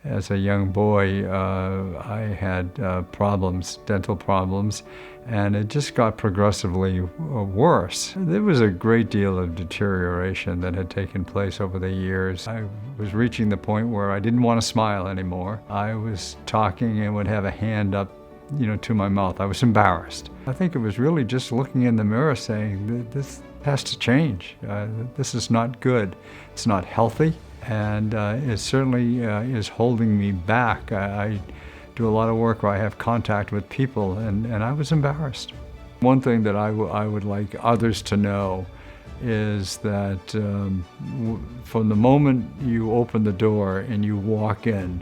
As a young boy, I had problems, dental problems, and it just got progressively worse. There was a great deal of deterioration that had taken place over the years. I was reaching the point where I didn't want to smile anymore. I was talking and would have a hand up, to my mouth. I was embarrassed. I think it was really just looking in the mirror saying, this has to change. This is not good. It's not healthy. And it certainly is holding me back. I do a lot of work where I have contact with people, and I was embarrassed. One thing that I would like others to know is that from the moment you open the door and you walk in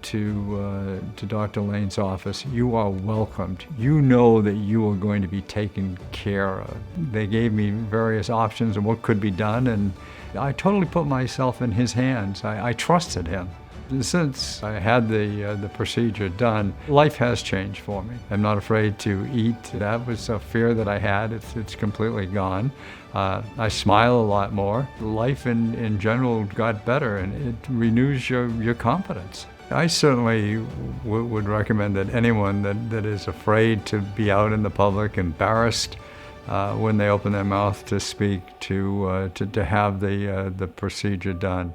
to Dr. Lane's office, you are welcomed. You know that you are going to be taken care of. They gave me various options of what could be done, and I totally put myself in his hands. I trusted him. Since I had the procedure done, life has changed for me. I'm not afraid to eat. That was a fear that I had. It's completely gone. I smile a lot more. Life in general got better, and it renews your confidence. I certainly would recommend that anyone that is afraid to be out in the public, embarrassed when they open their mouth to speak, to have the procedure done.